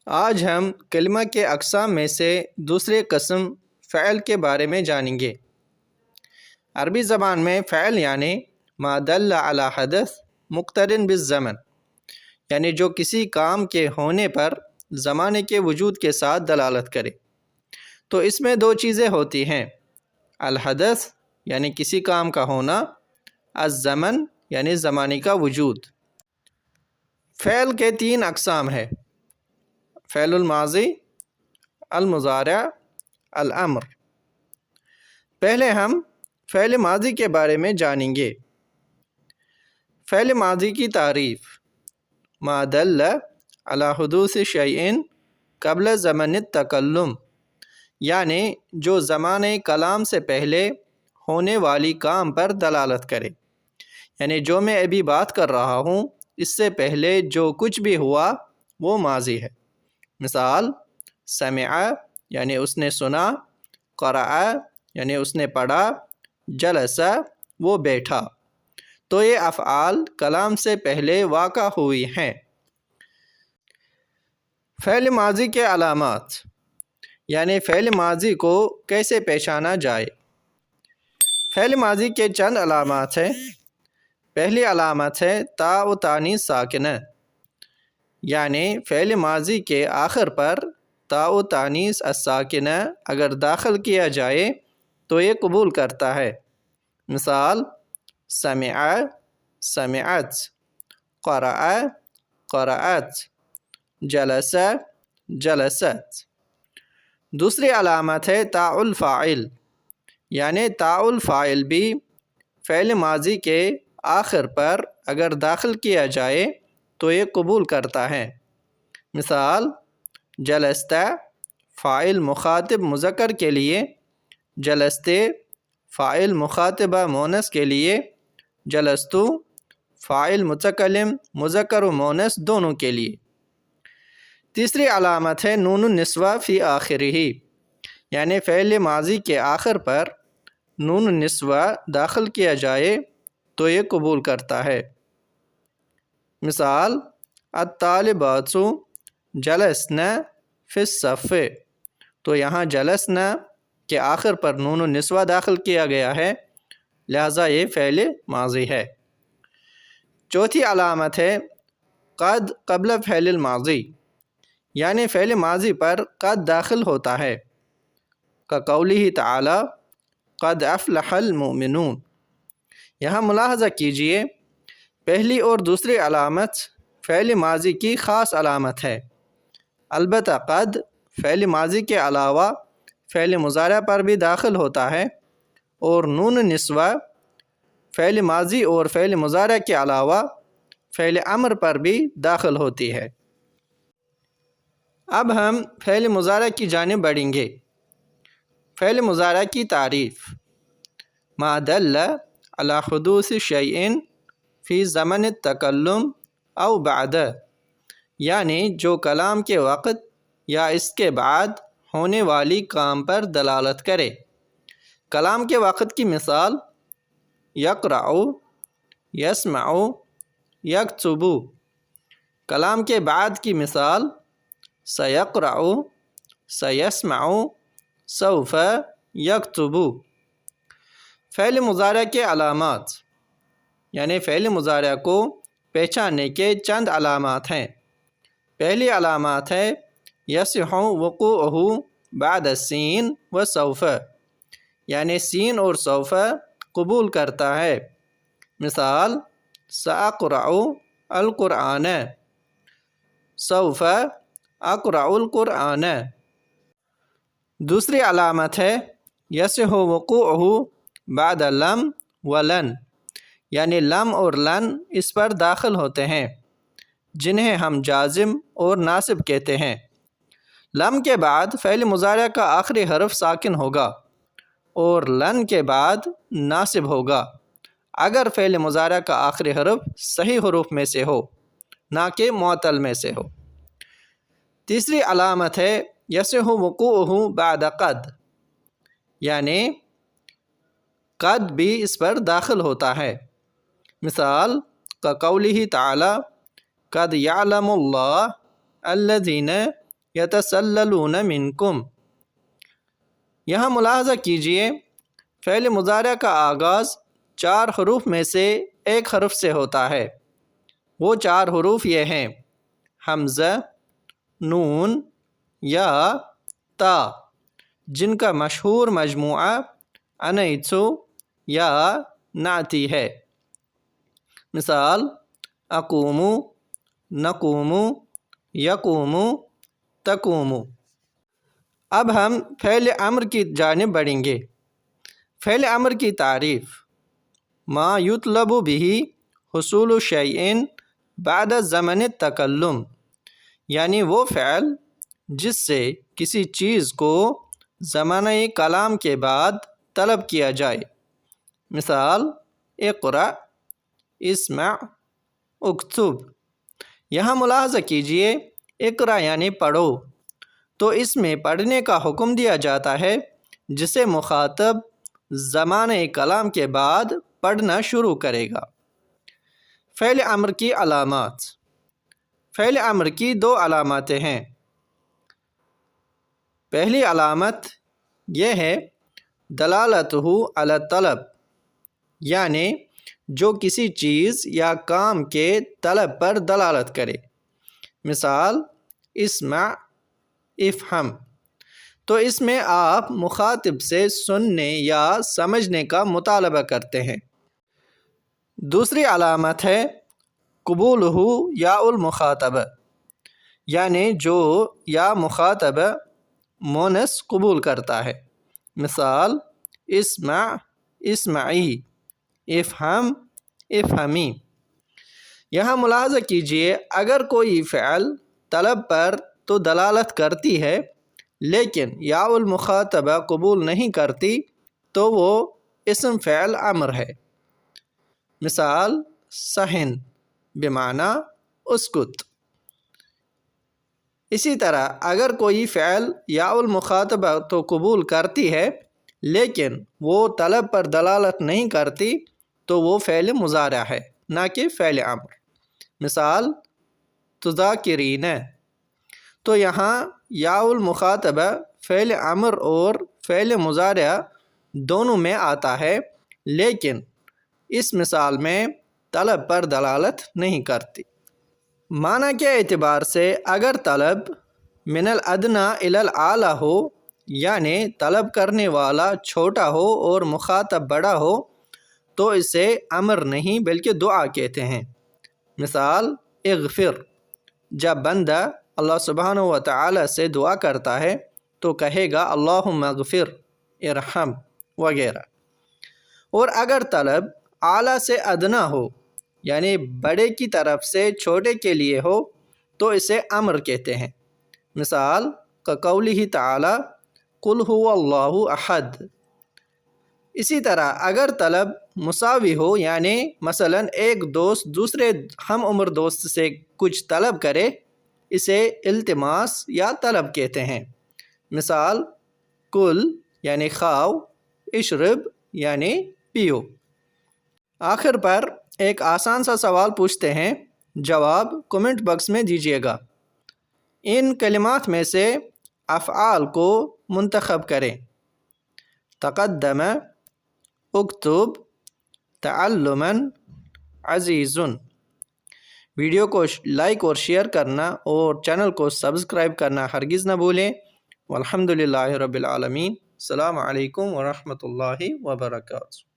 آج ہم کلمہ کے اقسام میں سے دوسرے قسم فعل کے بارے میں جانیں گے۔ عربی زبان میں فعل یعنی ما دل علی حدث مقترن بالزمن، یعنی جو کسی کام کے ہونے پر زمانے کے وجود کے ساتھ دلالت کرے۔ تو اس میں دو چیزیں ہوتی ہیں، الحدث یعنی کسی کام کا ہونا، الزمن یعنی زمانے کا وجود۔ فعل کے تین اقسام ہیں، فعل الماضی، المضارع، الامر۔ پہلے ہم فعل ماضی کے بارے میں جانیں گے۔ فعل ماضی کی تعریف، ما دل علی حدوث شیء قبل زمن التکلم، یعنی جو زمانے کلام سے پہلے ہونے والی کام پر دلالت کرے، یعنی جو میں ابھی بات کر رہا ہوں اس سے پہلے جو کچھ بھی ہوا وہ ماضی ہے۔ مثال، سمع یعنی اس نے سنا، قرأ یعنی اس نے پڑھا، جلس وہ بیٹھا۔ تو یہ افعال کلام سے پہلے واقع ہوئی ہیں۔ فعل ماضی کے علامات، یعنی فعل ماضی کو کیسے پہچانا جائے۔ فعل ماضی کے چند علامات ہیں۔ پہلی علامت ہے تا و تانیث ساکنہ، یعنی فعل ماضی کے آخر پر تا و تانیث الساکنہ اگر داخل کیا جائے تو یہ قبول کرتا ہے۔ مثال، سمع، سمعت، قرأ، قرأت، جلس، جلست۔ دوسری علامت ہے تاء الفاعل، یعنی تاء الفاعل بھی فعل ماضی کے آخر پر اگر داخل کیا جائے تو یہ قبول کرتا ہے۔ مثال، جلست فاعل مخاطب مذکر کے لیے، جلستے فاعل مخاطبہ مونث کے لیے، جلستو فاعل متکلم مذکر و مونث دونوں کے لیے۔ تیسری علامت ہے نون النسوہ فی آخرہ، یعنی فعل ماضی کے آخر پر نون النسوہ داخل کیا جائے تو یہ قبول کرتا ہے۔ مثال، الطالبات جلسن فی الصف، تو یہاں جلسن کے آخر پر نون النسوہ داخل کیا گیا ہے، لہذا یہ فعل ماضی ہے۔ چوتھی علامت ہے قد قبل فعل الماضی، یعنی فعل ماضی پر قد داخل ہوتا ہے، کقولہ تعالی قد افلح المؤمنون۔ یہاں ملاحظہ کیجئے، پہلی اور دوسری علامت فعل ماضی کی خاص علامت ہے، البتہ قد فعل ماضی کے علاوہ فعل مضارع پر بھی داخل ہوتا ہے، اور نون نسوہ فعل ماضی اور فعل مضارع کے علاوہ فعل امر پر بھی داخل ہوتی ہے۔ اب ہم فعل مضارع کی جانب بڑھیں گے۔ فعل مضارع کی تعریف، ما دل علی حدوث شیء فی زمن التکلم او بعد، یعنی جو کلام کے وقت یا اس کے بعد ہونے والی کام پر دلالت کرے۔ کلام کے وقت کی مثال، یقرأ، یسمع، یکتب۔ کلام کے بعد کی مثال، سیقرأ، سیسمع، سوف یکتب۔ فعل مضارع کے علامات، یعنی فعل مضارع کو پہچاننے کے چند علامات ہیں۔ پہلی علامات ہے یصح وقوعہ بعد السین و سوف، یعنی سین اور سوف قبول کرتا ہے۔ مثال، سأقرأ القرآن، سوف اقرأ القرآن۔ دوسری علامت ہے یصح وقوعہ بعد لم و لن، یعنی لم اور لن اس پر داخل ہوتے ہیں، جنہیں ہم جازم اور ناصب کہتے ہیں۔ لم کے بعد فعل مضارع کا آخری حرف ساکن ہوگا اور لن کے بعد ناصب ہوگا اگر فعل مضارع کا آخری حرف صحیح حروف میں سے ہو، نہ کہ معطل میں سے ہو۔ تیسری علامت ہے یصح وقوعہ بعد قد، یعنی قد بھی اس پر داخل ہوتا ہے۔ مثال، کقولہ تعالی قد یعلم اللہ الذین یتسللون منکم۔ یہاں ملاحظہ کیجئے فعل مضارع کا آغاز 4 حروف میں سے ایک حرف سے ہوتا ہے۔ وہ 4 حروف یہ ہیں: حمزہ، نون، یا، تا، جن کا مشہور مجموعہ انیتسو یا نعتی ہے۔ مثال: اقوم، نقوم، یقوم، تقوم۔ اب ہم فعل امر کی جانب بڑھیں گے۔ فعل امر کی تعریف: ما یطلب به حصول شیء بعد زمن التکلم، یعنی وہ فعل جس سے کسی چیز کو زمانہ کلام کے بعد طلب کیا جائے۔ مثال: اقرأ، اسمع، اکتب۔ یہاں ملاحظہ کیجئے اقرأ یعنی پڑھو، تو اس میں پڑھنے کا حکم دیا جاتا ہے جسے مخاطب زمانہ کلام کے بعد پڑھنا شروع کرے گا۔ فعل امر کی علامات: فعل امر کی 2 علاماتیں ہیں۔ پہلی علامت یہ ہے دلالتہ علی الطلب، یعنی جو کسی چیز یا کام کے طلب پر دلالت کرے۔ مثال: اسمع، افہم، تو اس میں آپ مخاطب سے سننے یا سمجھنے کا مطالبہ کرتے ہیں۔ دوسری علامت ہے قبولہ یا المخاطبہ، یعنی جو یا مخاطبہ مونس قبول کرتا ہے۔ مثال: اسمع، اسمعی، افہم، افہمی۔ یہاں ملاحظہ کیجئے اگر کوئی فعل طلب پر تو دلالت کرتی ہے لیکن یا المخاطبہ قبول نہیں کرتی تو وہ اسم فعل امر ہے۔ مثال: سہن بمعنی اسکت۔ اسی طرح اگر کوئی فعل یا المخاطبہ تو قبول کرتی ہے لیکن وہ طلب پر دلالت نہیں کرتی تو وہ فعل مضارع ہے، نہ کہ فعل امر۔ مثال: تذاکرین، تو یہاں یا المخاطبہ فعل امر اور فعل مضارع دونوں میں آتا ہے لیکن اس مثال میں طلب پر دلالت نہیں کرتی۔ معنی کے اعتبار سے اگر طلب من الادنیٰ الی الاعلیٰ ہو، یعنی طلب کرنے والا چھوٹا ہو اور مخاطب بڑا ہو، تو اسے امر نہیں بلکہ دعا کہتے ہیں۔ مثال: اغفر، جب بندہ اللہ سبحانہ و تعالی سے دعا کرتا ہے تو کہے گا اللہم اغفر، ارحم وغیرہ۔ اور اگر طلب اعلیٰ سے ادنیٰ ہو، یعنی بڑے کی طرف سے چھوٹے کے لیے ہو، تو اسے امر کہتے ہیں۔ مثال: کقولہ تعالی قل هو اللہ احد۔ اسی طرح اگر طلب مساوی ہو، یعنی مثلا ایک دوست دوسرے ہم عمر دوست سے کچھ طلب کرے، اسے التماس یا طلب کہتے ہیں۔ مثال: کل یعنی کھاؤ، اشرب یعنی پیو۔ آخر پر ایک آسان سا سوال پوچھتے ہیں، جواب کمنٹ باکس میں دیجیے گا۔ ان کلمات میں سے افعال کو منتخب کریں: تقدم، اکتب، تعلما، عزیز۔ ویڈیو کو لائک اور شیئر کرنا اور چینل کو سبسکرائب کرنا ہرگز نہ بھولیں۔ والحمدللہ رب العالمین۔ السلام علیکم ورحمۃ اللہ وبرکاتہ۔